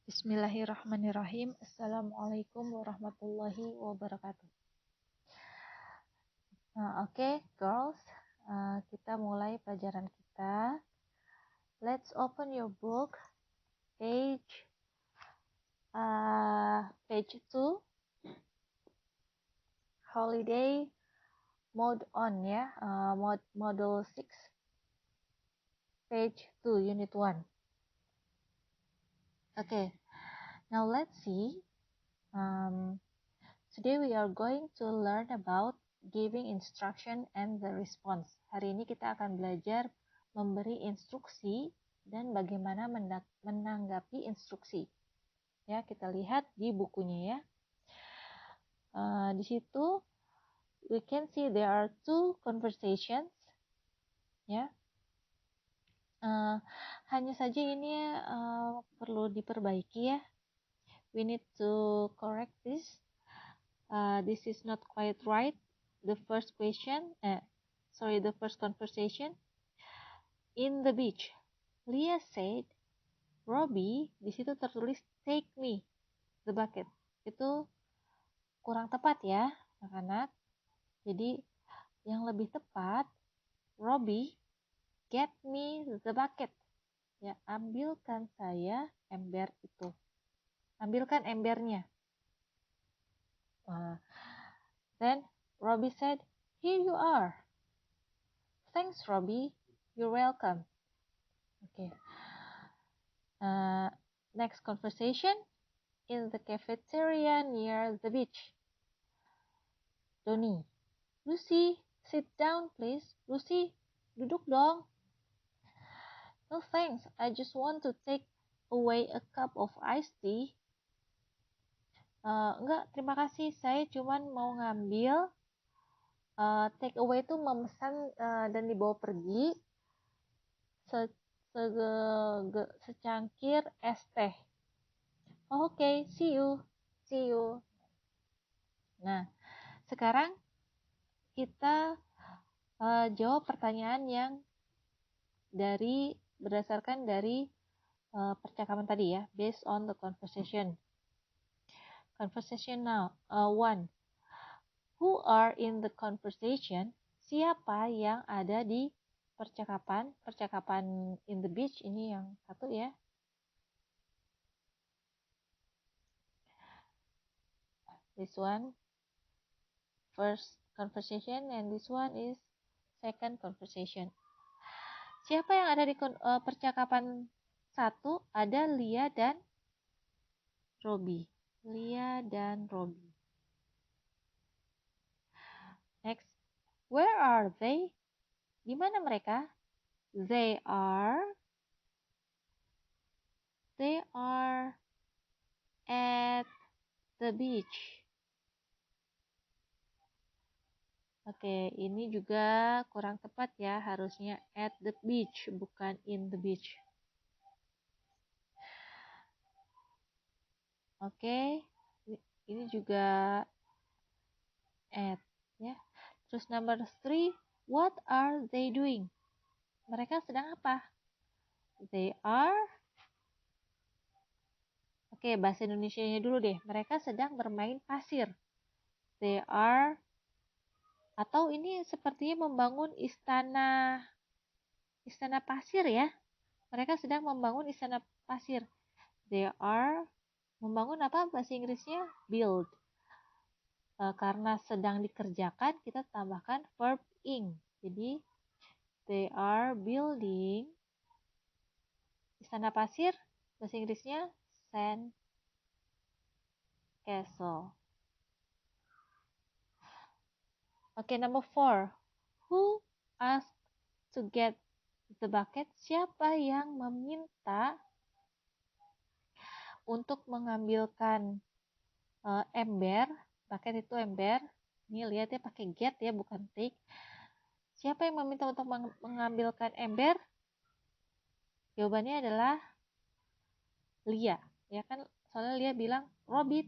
Bismillahirrahmanirrahim. Assalamualaikum warahmatullahi wabarakatuh. Oke, girls, kita mulai pelajaran kita. Let's open your book, page 2, holiday mode on ya, model 6, page 2, unit 1. Okay, now let's see. Today we are going to learn about giving instruction and the response. Hari ini kita akan belajar memberi instruksi dan bagaimana menanggapi instruksi. Ya, kita lihat di bukunya ya. Di situ we can see there are 2 conversations. Ya. Hanya saja ini perlu diperbaiki ya. We need to correct this. This is not quite right. The first conversation. In the beach, Leah said, Robbie, di situ tertulis take me, the bucket. Itu kurang tepat ya, anak-anak. Jadi yang lebih tepat, Robbie, get me the bucket. Ya, ambilkan saya ember itu. Ambilkan embernya. Then Robbie said, here you are. Thanks, Robbie. You're welcome. Okay. Next conversation. In the cafeteria near the beach. Donnie. Lucy, sit down please. Lucy, duduk dong. No thanks. I just want to take away a cup of iced tea. Enggak, terima kasih. Saya cuman mau ngambil. Take away itu memesan dan dibawa pergi secangkir es teh. Oh, okay, see you. Nah, sekarang kita jawab pertanyaan yang berdasarkan dari percakapan tadi ya, based on the conversation. Conversation now. 1. Who are in the conversation? Siapa yang ada di percakapan? Percakapan in the beach ini yang satu ya. This one first conversation and this one is second conversation. Siapa yang ada di percakapan satu? Ada Leah dan Robbie. Leah dan Robbie. Next, where are they? Di mana mereka? They are at the beach. Oke, ini juga kurang tepat ya, harusnya at the beach, bukan in the beach. Oke, ini juga at ya. Terus number 3, what are they doing? Mereka sedang apa? They are. Oke, bahasa Indonesianya dulu deh. Mereka sedang bermain pasir. They are. Atau ini sepertinya membangun istana pasir ya. Mereka sedang membangun istana pasir. They are membangun apa bahasa Inggrisnya? Build. Karena sedang dikerjakan, kita tambahkan verb ing. Jadi, they are building istana pasir. Bahasa Inggrisnya sand castle. Oke, number 4. Who asked to get the bucket? Siapa yang meminta untuk mengambilkan ember? Bucket itu ember. Ini lihat ya pakai get ya, bukan take. Siapa yang meminta untuk mengambilkan ember? Jawabannya adalah Leah. Ya kan, soalnya Leah bilang, Robbie,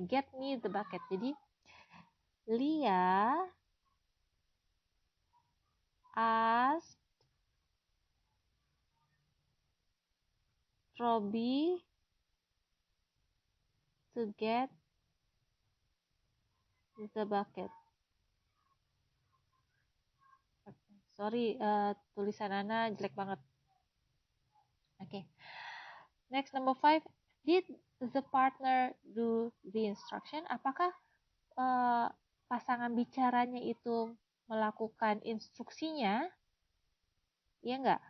get me the bucket. Jadi Leah asked Robbie to get the bucket. Sorry, tulisan Ana jelek banget. Oke. Next, number 5. Did the partner do the instruction? Apakah pasangan bicaranya itu melakukan instruksinya? Iya nggak?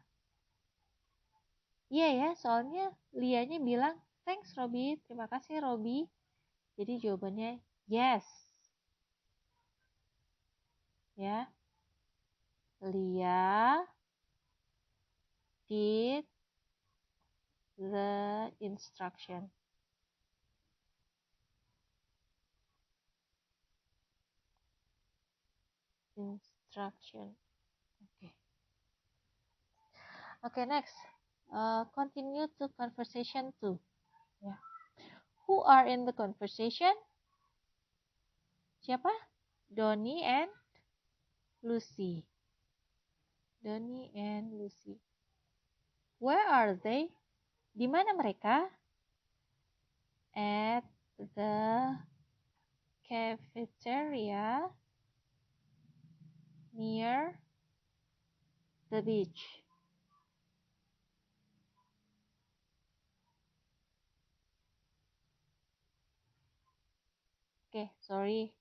Iya ya, soalnya Lianya bilang, thanks Robby, terima kasih Robby. Jadi jawabannya yes. Ya. Lia did the instruction. Instruction. Okay. Okay, next. Continue to conversation 2. Yeah. Who are in the conversation? Siapa? Donnie and Lucy. Donnie and Lucy. Where are they? Di mana mereka? At the cafeteria near the beach. Oke, sorry,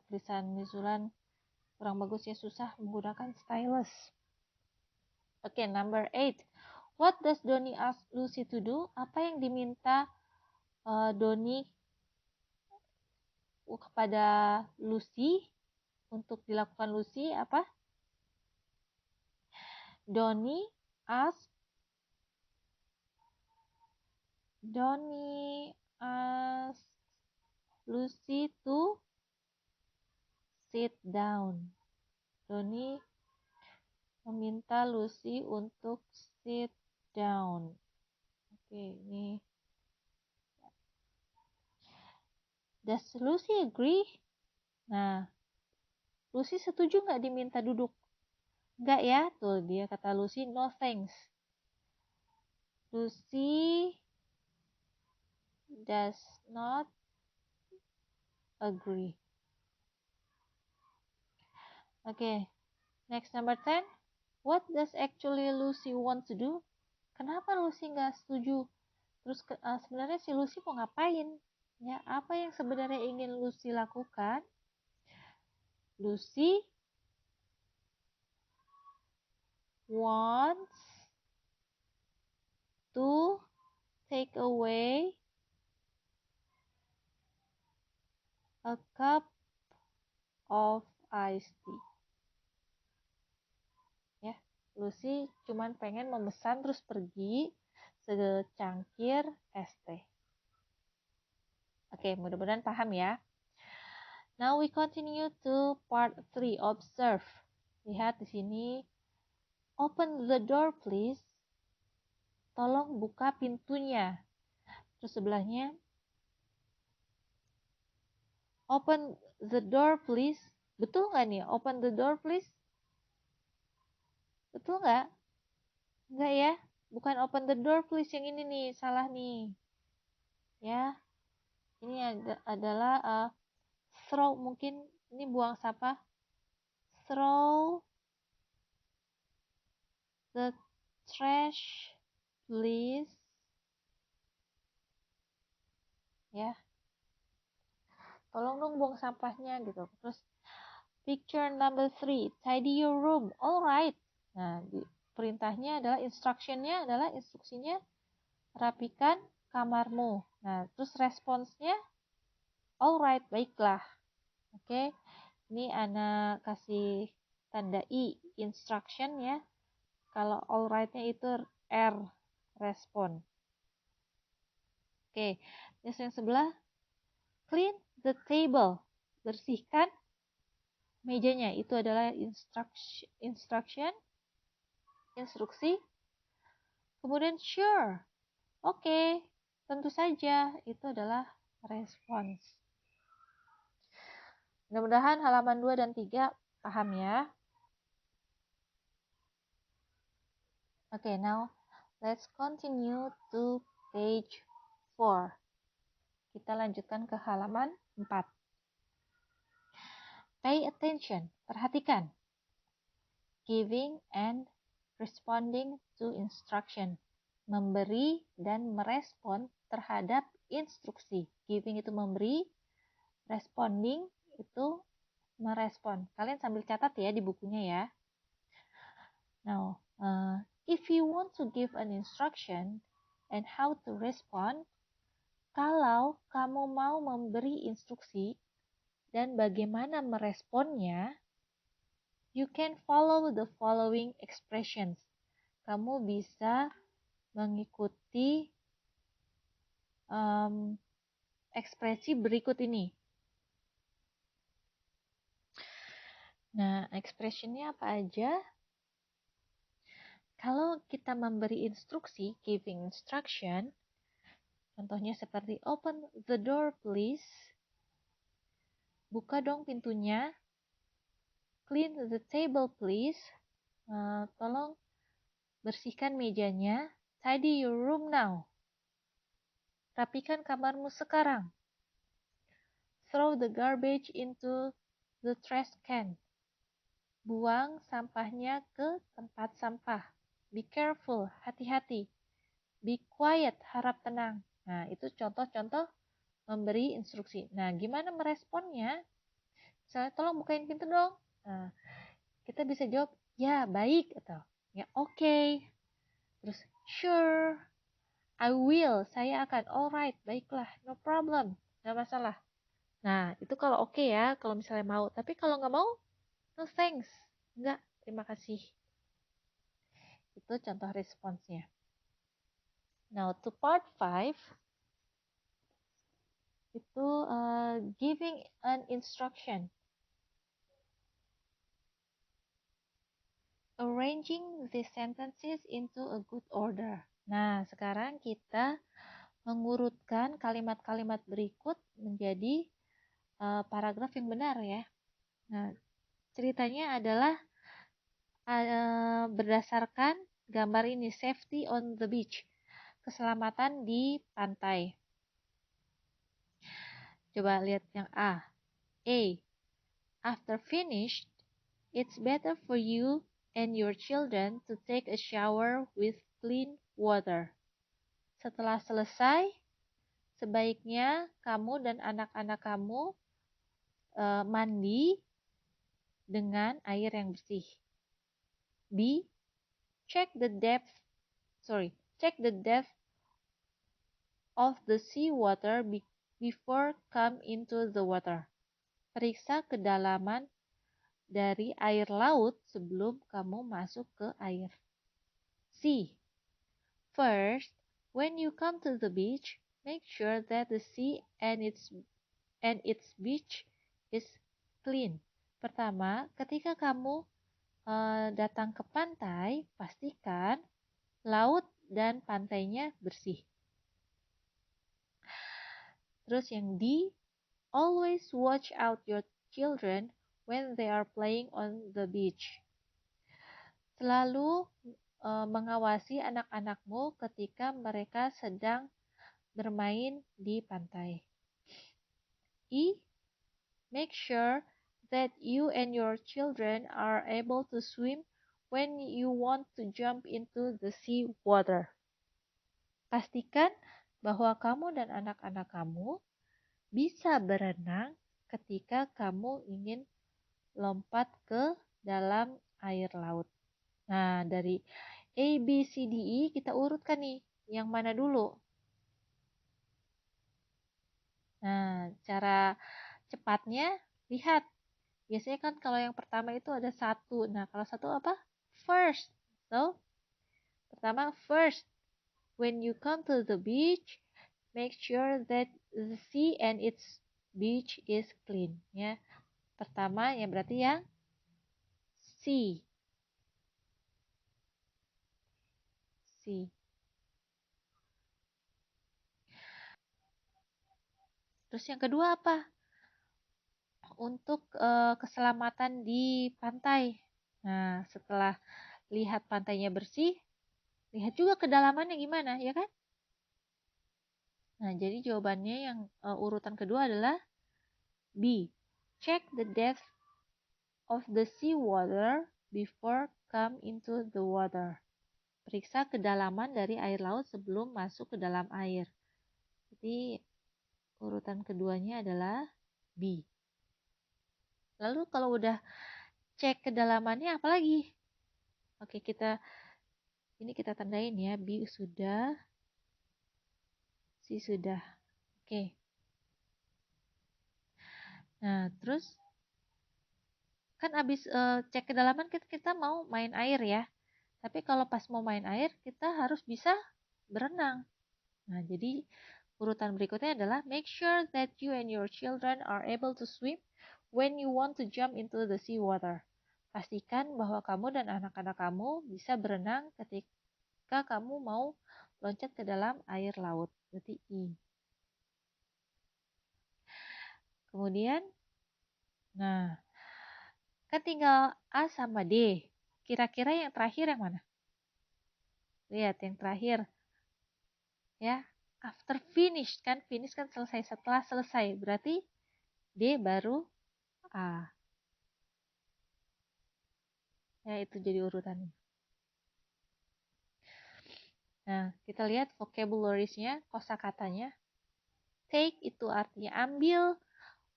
tulisan Mizulan kurang bagus ya, susah menggunakan stylus. Oke, number 8. What does Donnie ask Lucy to do? Apa yang diminta Donnie kepada Lucy untuk dilakukan Lucy? Apa? Donnie ask Lucy to sit down. Donnie meminta Lucy untuk sit down. Oke, ini. Does Lucy agree? Nah, Lucy setuju nggak diminta duduk? Nggak ya, tuh dia kata Lucy, no thanks. Lucy does not agree. Okay, next, number 10. What does actually Lucy want to do? Kenapa Lucy nggak setuju? Terus sebenarnya si Lucy mau ngapain? Ya, apa yang sebenarnya ingin Lucy lakukan? Lucy wants to take away a cup of iced tea. Ya, Lucy cuman pengen memesan terus pergi secangkir es teh. Oke, mudah-mudahan paham ya. Now we continue to part 3. Observe. Lihat di sini. Open the door please. Tolong buka pintunya. Terus sebelahnya. Open the door please. Betul nggak nih? Open the door please. Betul nggak? Nggak ya? Bukan open the door please yang ini nih. Salah nih. Ya. Ini adalah throw. Mungkin ini buang sampah. Throw the trash please. Ya. Tolong dong buang sampahnya gitu. Terus picture number 3. Tidy your room. Alright. Nah, perintahnya adalah instruksinya rapikan kamarmu. Nah, terus responsnya alright, baiklah. Oke. Ini Ana kasih tanda I, instruction ya. Kalau alright-nya itu R, respon. Oke. Terus yang sebelah, clean the table. Bersihkan mejanya. Itu adalah instruction, instruksi. Kemudian sure. Oke, tentu saja. Itu adalah respons. Mudah-mudahan halaman 2 dan 3 paham ya. Okay, now let's continue to page 4. Kita lanjutkan ke halaman 4. Pay attention, perhatikan. Giving and responding to instruction. Memberi dan merespon terhadap instruksi. Giving itu memberi, responding itu merespon. Kalian sambil catat ya di bukunya ya. Now, if you want to give an instruction and how to respond, kalau kamu mau memberi instruksi dan bagaimana meresponnya, you can follow the following expressions. Kamu bisa mengikuti ekspresi berikut ini. Nah, expressionnya apa aja? Kalau kita memberi instruksi, giving instruction, contohnya seperti open the door please, buka dong pintunya, clean the table please, tolong bersihkan mejanya, tidy your room now, rapikan kamarmu sekarang, throw the garbage into the trash can, buang sampahnya ke tempat sampah, be careful, hati-hati, be quiet, harap tenang. Nah, itu contoh-contoh memberi instruksi. Nah, gimana meresponnya? Misalnya, tolong bukain pintu dong. Nah, kita bisa jawab, ya baik, atau ya oke. Terus, sure, I will, saya akan, alright, baiklah, no problem, gak masalah. Nah, itu kalau oke ya, kalau misalnya mau. Tapi kalau nggak mau, no thanks, enggak, terima kasih. Itu contoh responsnya. Now, to part 5, itu giving an instruction. Arranging the sentences into a good order. Nah, sekarang kita mengurutkan kalimat-kalimat berikut menjadi paragraf yang benar ya. Nah, ceritanya adalah berdasarkan gambar ini, safety on the beach, keselamatan di pantai. Coba lihat yang A. After finished, it's better for you and your children to take a shower with clean water. Setelah selesai, sebaiknya kamu dan anak-anak kamu mandi dengan air yang bersih. B. Check the depth of the seawater before come into the water. Periksa kedalaman dari air laut sebelum kamu masuk ke air. C. First, when you come to the beach, make sure that the sea and its beach is clean. Pertama, ketika kamu datang ke pantai, pastikan laut dan pantainya bersih. Terus yang D, always watch out your children when they are playing on the beach. Selalu mengawasi anak-anakmu ketika mereka sedang bermain di pantai. E, make sure that you and your children are able to swim when you want to jump into the sea water. Pastikan bahwa kamu dan anak-anak kamu bisa berenang ketika kamu ingin lompat ke dalam air laut. Nah, dari A, B, C, D, E kita urutkan nih, yang mana dulu? Nah, cara cepatnya, lihat. Biasanya kan kalau yang pertama itu ada satu. Nah, kalau satu apa? First. So, pertama first. When you come to the beach, make sure that the sea and its beach is clean. Ya, pertama yang berarti yang C. C. Terus yang kedua apa? Untuk keselamatan di pantai. Nah, setelah lihat pantainya bersih, lihat juga kedalamannya gimana, ya kan? Nah, jadi jawabannya yang urutan kedua adalah B. Check the depth of the sea water before come into the water. Periksa kedalaman dari air laut sebelum masuk ke dalam air. Jadi urutan keduanya adalah B. Lalu kalau udah cek kedalamannya apa lagi? Oke, ini kita tandain ya. B sudah, C sudah. Oke. Nah, terus kan abis cek kedalaman kita mau main air ya. Tapi kalau pas mau main air kita harus bisa berenang. Nah, jadi urutan berikutnya adalah make sure that you and your children are able to swim when you want to jump into the sea water. Pastikan bahwa kamu dan anak-anak kamu bisa berenang ketika kamu mau loncat ke dalam air laut. Berarti I. Kemudian, nah, kan tinggal A sama D. Kira-kira yang terakhir yang mana? Lihat yang terakhir. Ya, after finish kan selesai, setelah selesai. Berarti D baru A. Ya, itu jadi urutannya. Nah, kita lihat vocabularies-nya, kosakatanya. Take itu artinya ambil,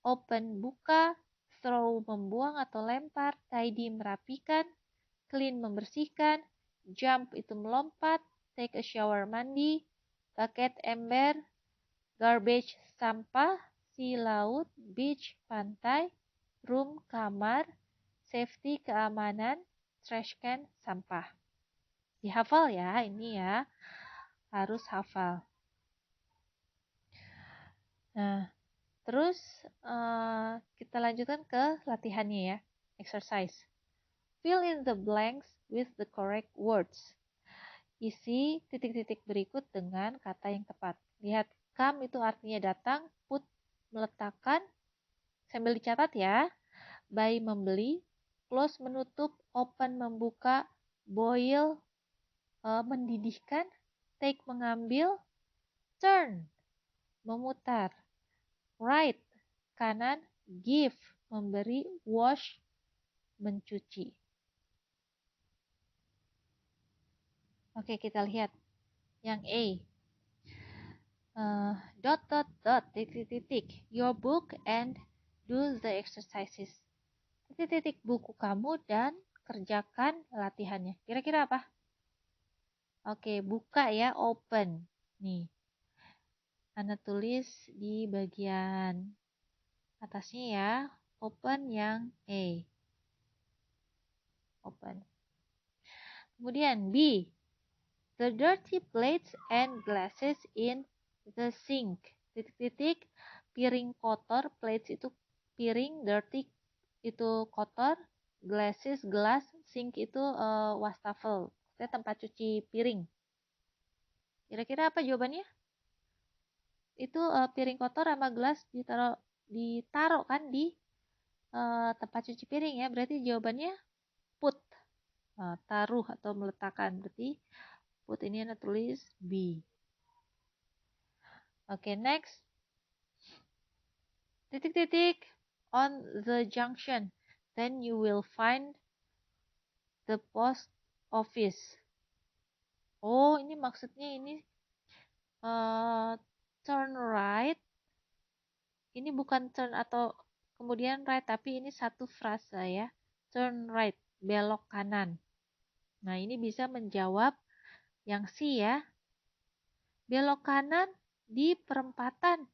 open buka, throw membuang atau lempar, tidy merapikan, clean membersihkan, jump itu melompat, take a shower mandi, bucket ember, garbage sampah, sea laut, beach pantai, room kamar, safety keamanan, trash can sampah. Dihafal ya ini ya, harus hafal. Nah, terus kita lanjutkan ke latihannya ya, exercise. Fill in the blanks with the correct words. Isi titik-titik berikut dengan kata yang tepat. Lihat, come itu artinya datang, put meletakkan, sambil dicatat ya. Buy membeli, close menutup, open membuka, boil mendidihkan, take mengambil, turn memutar, right kanan, give memberi, wash mencuci. Oke, kita lihat yang A. Dot dot dot titik titik your book and do the exercises. Titik titik buku kamu dan kerjakan latihannya. Kira-kira apa? Oke, buka ya, open. Nih, Anda tulis di bagian atasnya ya, open yang A. Open. Kemudian B. The dirty plates and glasses in the sink. Titik-titik piring kotor, plates itu piring, dirty itu kotor, glasses gelas, sink itu wastafel. Itu tempat cuci piring. Kira-kira apa jawabannya? Itu piring kotor sama gelas ditaruh kan di tempat cuci piring ya. Berarti jawabannya put. Taruh atau meletakkan. Berarti put ini Anda tulis B. Oke, next. Titik-titik on the junction. Then you will find the post office. Oh, ini maksudnya ini turn right. Ini bukan turn atau kemudian right, tapi ini satu frasa ya. Turn right, belok kanan. Nah, ini bisa menjawab yang C ya. Belok kanan di perempatan.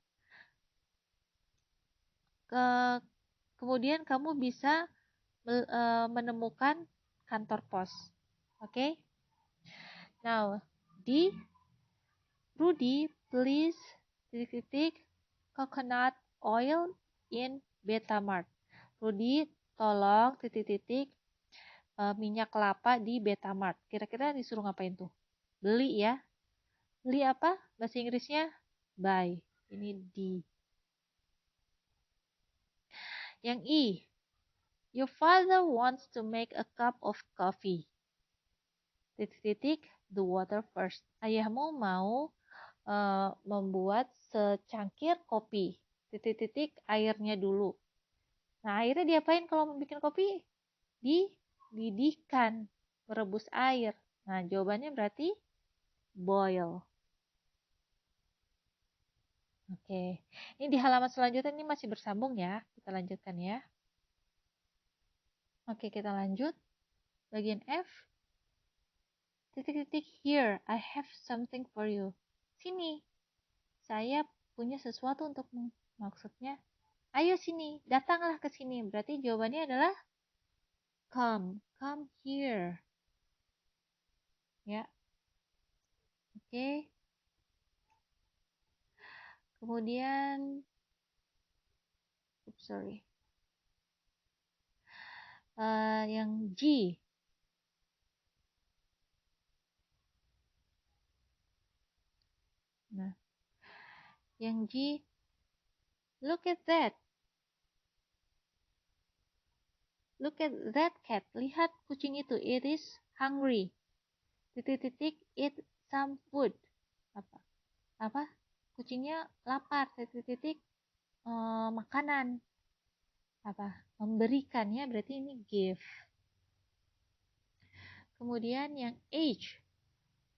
Kemudian kamu bisa menemukan kantor pos. Oke? Now, D. Rudy, please titik-titik coconut oil in Betamart. Rudy, tolong titik-titik minyak kelapa di Betamart. Kira-kira disuruh ngapain tuh? Beli ya. Beli apa? Bahasa Inggrisnya buy. Ini D. Yang I. Your father wants to make a cup of coffee. Titik-titik the water first. Ayahmu mau membuat secangkir kopi. Titik-titik airnya dulu. Nah, airnya diapain kalau mau bikin kopi? Dididihkan, merebus air. Nah, jawabannya berarti boil. Oke, ini di halaman selanjutnya ini masih bersambung ya. Kita lanjutkan ya. Oke, kita lanjut. Bagian F. Titik-titik here, I have something for you. Sini, saya punya sesuatu untukmu. Maksudnya, ayo sini, datanglah ke sini. Berarti jawabannya adalah come here. Ya, oke. Kemudian, sorry. Yang G. Nah, yang G, look at that. Look at that cat. Lihat kucing itu. It is hungry. Titik-titik, eat some food. Apa? Kucingnya lapar. Titik-titik, makanan. Memberikannya berarti ini give. Kemudian yang H.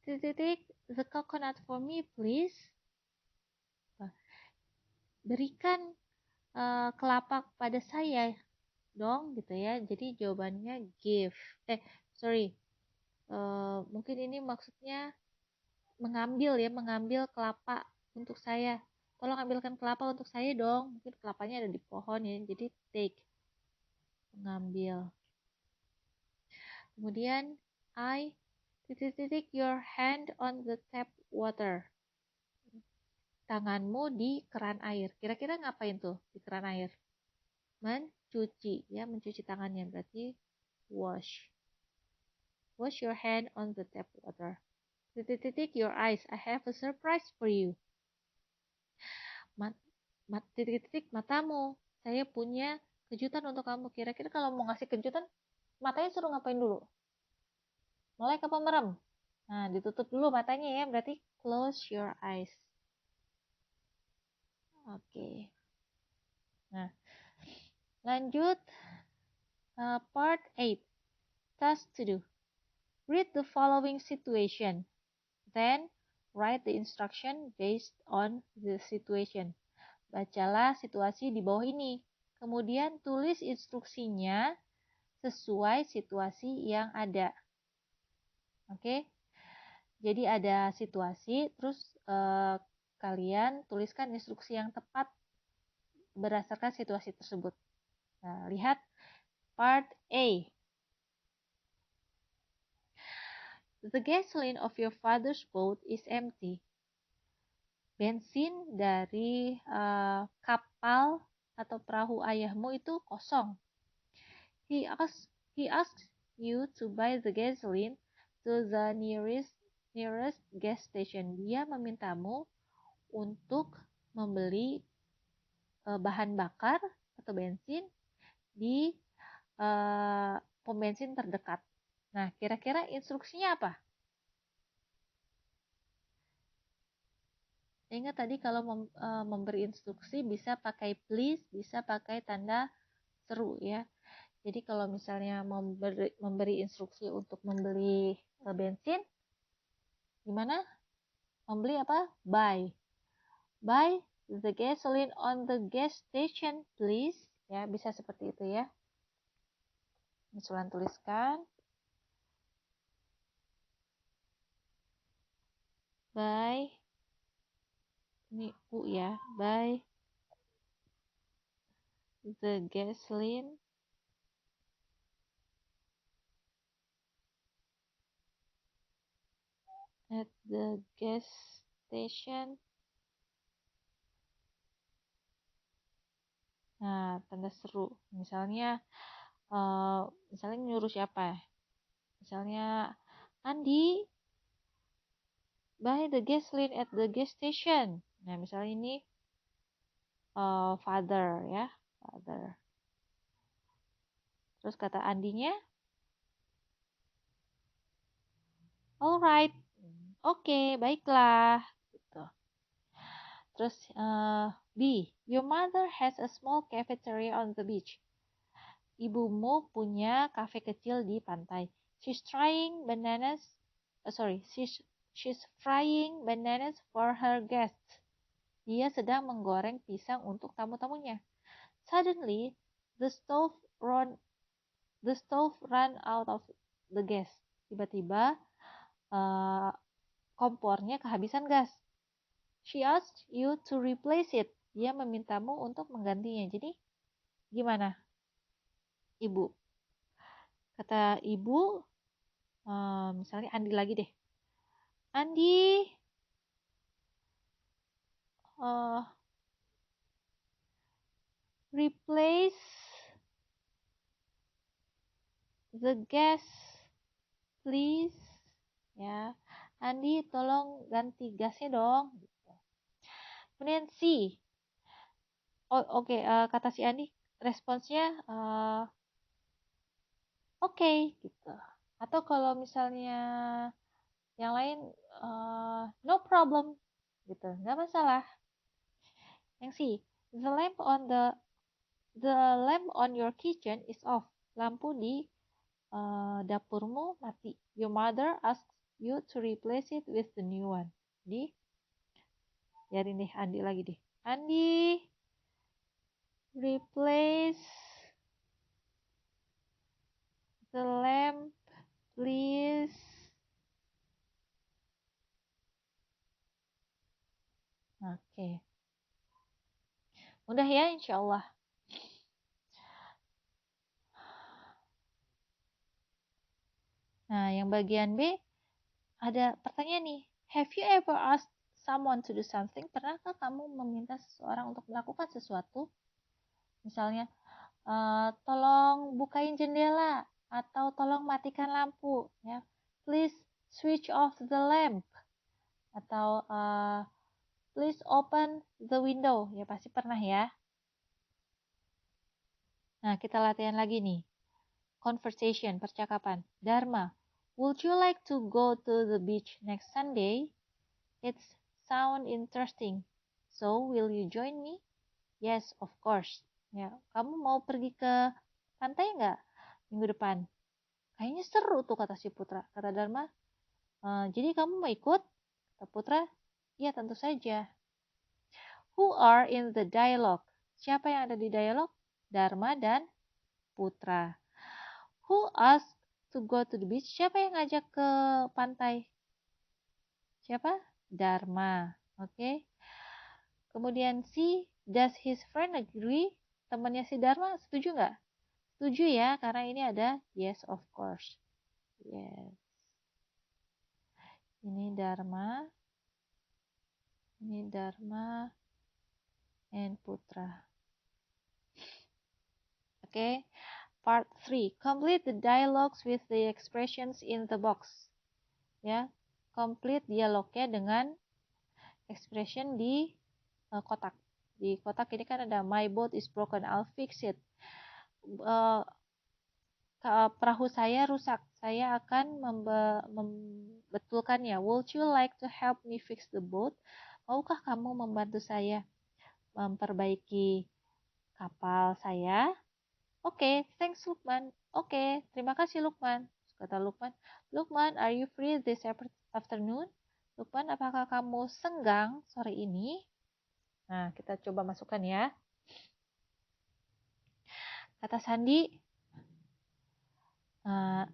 Titik-titik, the coconut for me please. Berikan kelapa pada saya dong gitu ya. Jadi jawabannya give. Mungkin ini maksudnya mengambil kelapa untuk saya. Tolong ambilkan kelapa untuk saya dong. Mungkin kelapanya ada di pohon ya. Jadi take, mengambil. Kemudian titik-titik your hand on the tap water. Tanganmu di keran air. Kira-kira ngapain tuh di keran air? Mencuci ya, mencuci tangannya berarti wash. Wash your hand on the tap water. Titik-titik your eyes. I have a surprise for you. Titik-titik matamu. Saya punya kejutan untuk kamu. Kira-kira kalau mau ngasih kejutan, matanya suruh ngapain dulu? Melek apa merem? Nah, ditutup dulu matanya ya. Berarti close your eyes. Oke. Nah, lanjut. Part 8. Task to do. Read the following situation. Then, write the instruction based on the situation. Bacalah situasi di bawah ini. Kemudian tulis instruksinya sesuai situasi yang ada. Oke. Jadi ada situasi, terus kalian tuliskan instruksi yang tepat berdasarkan situasi tersebut. Nah, lihat part A. The gasoline of your father's boat is empty. Bensin dari kapal atau perahu ayahmu itu kosong. He asks you to buy the gasoline to the nearest gas station. Dia memintamu untuk membeli bahan bakar atau bensin di pom bensin terdekat. Nah, kira-kira instruksinya apa? Ingat tadi kalau memberi instruksi bisa pakai please, bisa pakai tanda seru ya. Jadi kalau misalnya memberi instruksi untuk membeli bensin, gimana? Membeli apa? Buy. Buy the gasoline on the gas station, please. Ya, bisa seperti itu ya. Sulan tuliskan. Buy. Ini U ya. Buy the gasoline at the gas station. Nah, tanda seru. Misalnya nyuruh siapa? Misalnya Andi, buy the gasoline at the gas station. Nah, misalnya ini father ya, father. Terus kata Andinya, alright, oke, baiklah. Gitu. Terus B, your mother has a small cafeteria on the beach. Ibumu punya kafe kecil di pantai. She's trying bananas. She's frying bananas for her guests. Dia sedang menggoreng pisang untuk tamu-tamunya. Suddenly, the stove ran out of the gas. Tiba-tiba kompornya kehabisan gas. She asked you to replace it. Dia memintamu untuk menggantinya. Jadi gimana, Ibu? Kata Ibu, misalnya Andi lagi deh. Andi, replace the gas, please. Ya, Andi tolong ganti gasnya dong. Kemudian C. Oke, kata si Andi, responsnya oke, gitu. Atau kalau misalnya yang lain no problem, gitu, nggak masalah. Yang C, the lamp on your kitchen is off. Lampu di dapurmu mati. Your mother asks you to replace it with the new one. Jadi, biarin deh Andi lagi deh. Andi, replace the lamp, please. Oke. Mudah ya, insya Allah. Nah, yang bagian B, ada pertanyaan nih. Have you ever asked someone to do something? Pernahkah kamu meminta seseorang untuk melakukan sesuatu? Misalnya, tolong bukain jendela atau tolong matikan lampu, ya. Please switch off the lamp atau please open the window. Ya pasti pernah ya. Nah, kita latihan lagi nih. Conversation, percakapan. Dharma, would you like to go to the beach next Sunday? It sound interesting. So, will you join me? Yes, of course. Ya, kamu mau pergi ke pantai nggak minggu depan? Kayaknya seru tuh, kata si Putra. Kata Dharma, jadi kamu mau ikut? Kata Putra, ya tentu saja. Who are in the dialogue? Siapa yang ada di dialog? Dharma dan Putra. Who asked to go to the beach? Siapa yang ngajak ke pantai? Siapa? Dharma. Oke. Kemudian C, does his friend agree? Temannya si Dharma setuju nggak? Setuju ya, karena ini ada yes of course. Yes. Ini Dharma and Putra. Oke. Part 3. Complete the dialogues with the expressions in the box. Ya, complete dialognya dengan expression di kotak. Di kotak ini kan ada my boat is broken, I'll fix it. Perahu saya rusak, saya akan membetulkannya. Would you like to help me fix the boat? Maukah kamu membantu saya memperbaiki kapal saya? Oke, thanks Lukman. Oke, terima kasih Lukman. Kata Lukman, Lukman, are you free this afternoon? Lukman, apakah kamu senggang sore ini? Nah, kita coba masukkan ya. Kata Sandi, nah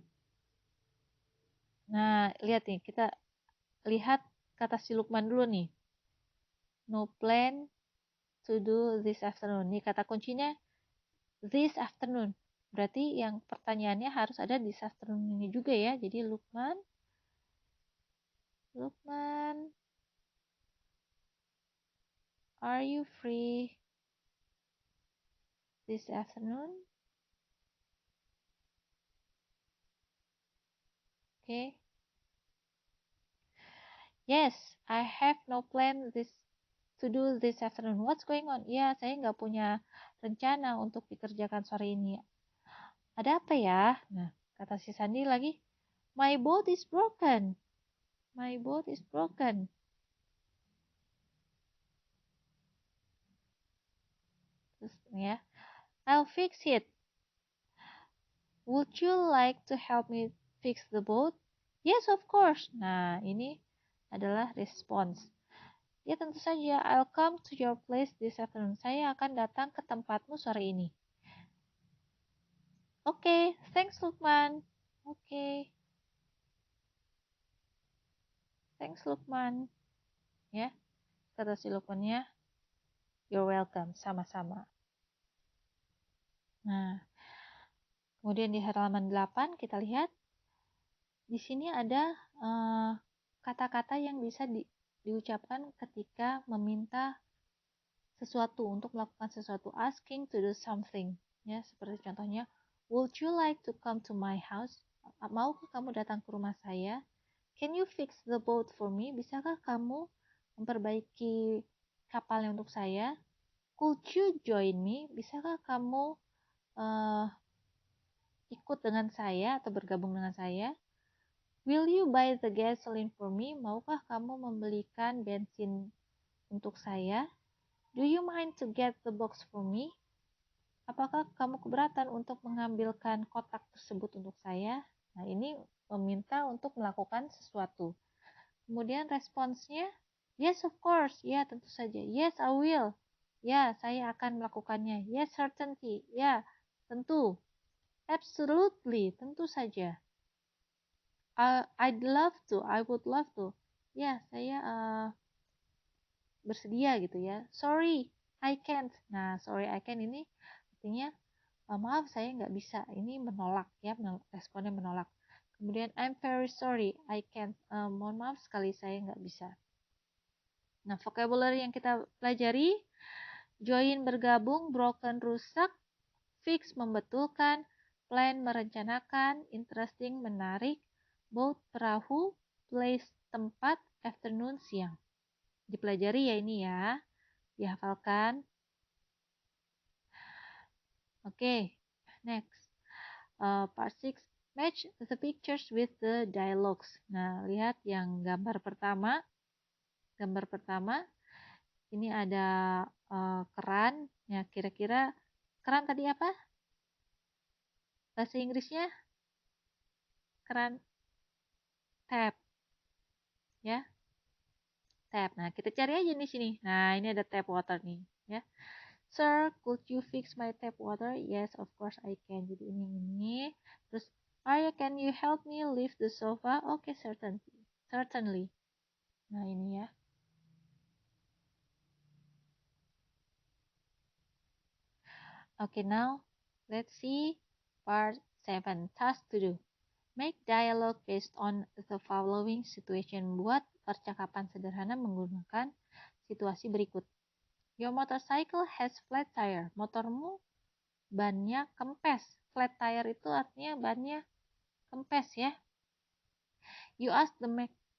lihat nih, kita lihat kata si Lukman dulu nih. No plan to do this afternoon. Nih kata kuncinya this afternoon. Berarti yang pertanyaannya harus ada this afternoon ini juga ya. Jadi Lukman, are you free this afternoon? Okay. Yes, I have no plan to do this afternoon. What's going on? Ya, saya nggak punya rencana untuk dikerjakan sore ini. Ada apa ya? Nah, kata si Sandi lagi, my boat is broken. My boat is broken. ya. I'll fix it. Would you like to help me fix the boat? Yes, of course. Nah, ini adalah response. Ya, tentu saja. I'll come to your place this afternoon. Saya akan datang ke tempatmu sore ini. Oke, thanks Lukman. Oke. Thanks Lukman. Ya, kata si Lukmannya, you're welcome, sama-sama. Nah, kemudian di halaman 8 kita lihat di sini ada kata-kata yang bisa diucapkan ketika meminta sesuatu, untuk melakukan sesuatu, asking to do something, ya, seperti contohnya, would you like to come to my house? Maukah kamu datang ke rumah saya? Can you fix the boat for me? Bisakah kamu memperbaiki kapalnya untuk saya? Could you join me? Bisakah kamu ikut dengan saya atau bergabung dengan saya? Will you buy the gasoline for me? Maukah kamu membelikan bensin untuk saya? Do you mind to get the box for me? Apakah kamu keberatan untuk mengambilkan kotak tersebut untuk saya? Nah, ini meminta untuk melakukan sesuatu. Kemudian responsnya, yes of course, ya tentu saja. Yes I will, ya saya akan melakukannya. Yes certainty, ya tentu. Absolutely, tentu saja. I'd love to, I would love to, ya saya bersedia gitu ya. Sorry, I can't. Nah, sorry I can't ini artinya maaf saya nggak bisa. Ini menolak ya, responnya menolak. Kemudian I'm very sorry, I can't. Mohon maaf sekali saya nggak bisa. Nah, vocabulary yang kita pelajari, join bergabung, broken rusak, fix membetulkan, plan merencanakan, interesting menarik, boat perahu, place tempat, afternoon siang. Dipelajari ya ini ya, dihafalkan. Oke, next. Part 6, match the pictures with the dialogues. Nah, lihat yang gambar pertama. Gambar pertama, ini ada keran. Ya, kira-kira keran tadi apa? Bahasa Inggrisnya keran tap. Ya, tap. Nah, kita cari aja di sini. Nah, ini ada tap water nih, ya. Sir, could you fix my tap water? Yes, of course I can. Jadi ini. Terus, Arya, can you help me lift the sofa? Okay, certainly. Nah, ini ya. Okay, now let's see part 7, task to do. Make dialogue based on the following situation. Buat percakapan sederhana menggunakan situasi berikut. Your motorcycle has flat tire. Motormu bannya kempes. Flat tire itu artinya bannya kempes ya. You ask the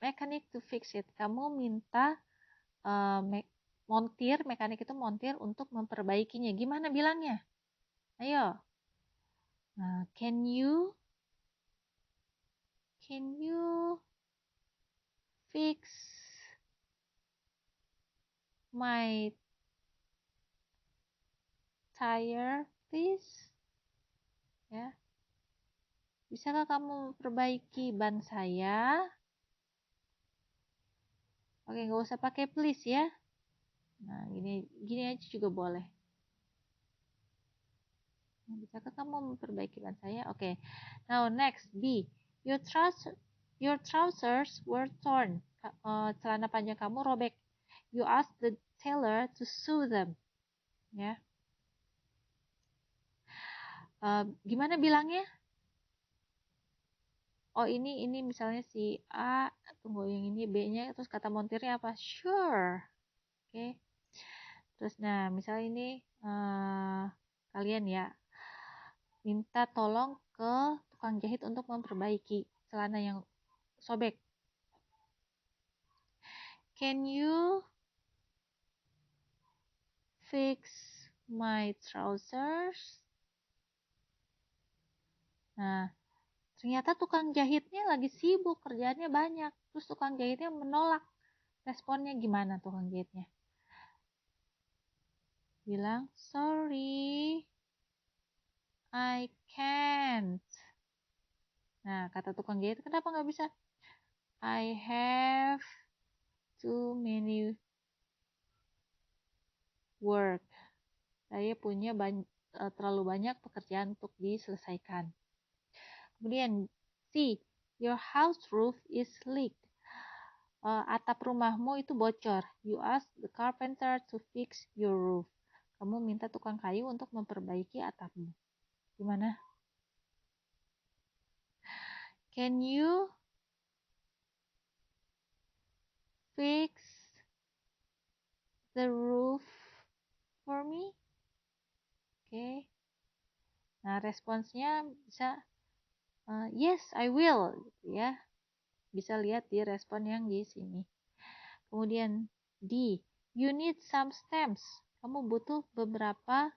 mechanic to fix it. Kamu minta mekanik itu montir untuk memperbaikinya. Gimana bilangnya? Ayo. Nah, can you fix my tire please? Ya. Bisakah kamu perbaiki ban saya? Oke, nggak usah pakai please ya. Nah, gini aja juga boleh. Bisakah kamu memperbaiki ban saya? Oke. Now next, B. Your trousers were torn. Celana panjang kamu robek. You ask the tailor to sew them. Ya. Gimana bilangnya? Oh, ini misalnya si A, tunggu yang ini B-nya, terus kata montirnya apa? Sure. Oke. Terus nah, misalnya ini kalian ya minta tolong ke tukang jahit untuk memperbaiki celana yang sobek. Can you fix my trousers? Nah, ternyata tukang jahitnya lagi sibuk, kerjaannya banyak. Terus tukang jahitnya menolak. Responnya gimana tukang jahitnya? bilang sorry, I can't. Nah, kata tukang jahit kenapa nggak bisa? I have too many work. Saya punya terlalu banyak pekerjaan untuk diselesaikan. Kemudian C, your house roof is leaked. Atap rumahmu itu bocor. You ask the carpenter to fix your roof. Kamu minta tukang kayu untuk memperbaiki atapmu. Gimana? Can you fix the roof for me? Oke. Nah, responsnya bisa yes, I will, gitu ya. Bisa lihat di respon yang di sini. Kemudian D, you need some stamps. Kamu butuh beberapa,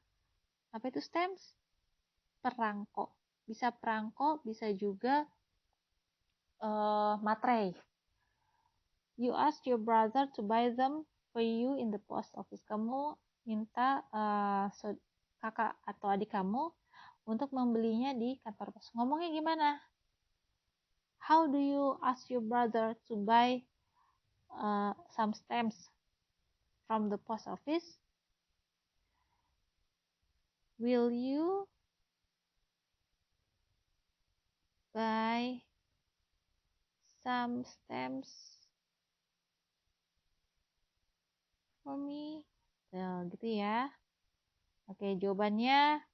apa itu stamps? Perangko. Bisa perangko, bisa juga materai. You ask your brother to buy them for you in the post office. Kamu minta kakak atau adik kamu untuk membelinya di kantor pos. Ngomongnya gimana? How do you ask your brother to buy some stamps from the post office? Will you buy some stamps for me? Nah, gitu ya. Oke, jawabannya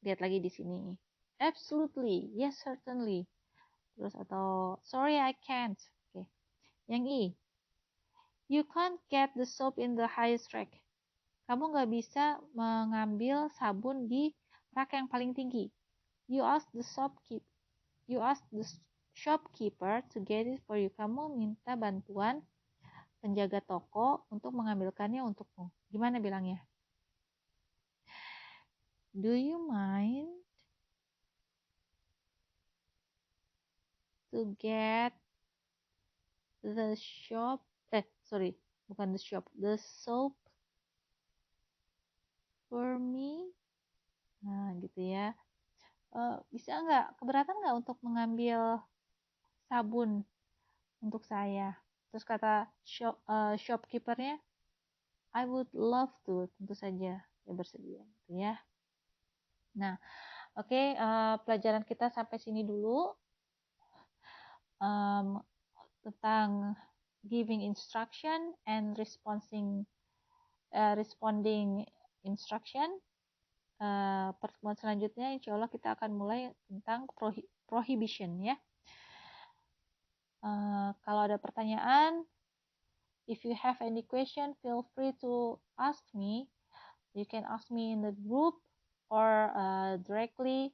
lihat lagi di sini. Absolutely, yes certainly. Terus atau sorry I can't. Oke. Yang I. You can't get the soap in the highest rack. Kamu nggak bisa mengambil sabun di rak yang paling tinggi. You ask the shopkeeper to get it for you. Kamu minta bantuan penjaga toko untuk mengambilkannya untukmu. Gimana bilangnya? Do you mind to get the shop? Bukan the shop, the soap for me. Nah, gitu ya. Bisa nggak, keberatan nggak untuk mengambil sabun untuk saya? Terus kata shopkeepernya, I would love to, tentu saja ya bersedia, gitu ya. Nah, oke, pelajaran kita sampai sini dulu tentang giving instruction and responding instruction. Pertemuan selanjutnya insya Allah kita akan mulai tentang prohibition ya. Kalau ada pertanyaan, if you have any question, feel free to ask me. You can ask me in the group or directly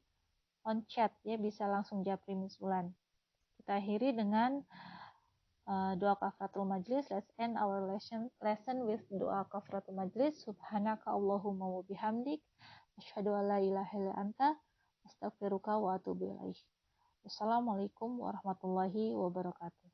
on chat ya, bisa langsung japri Miss Ulan. Kita akhiri dengan doa kafaratul majlis. Let's end our lesson with doa kafaratul majlis. Subhanaka Allahumma wa bihamdik, asyhadu an la ilaha illa anta, astaghfiruka wa atubu ilaik. Wassalamualaikum warahmatullahi wabarakatuh.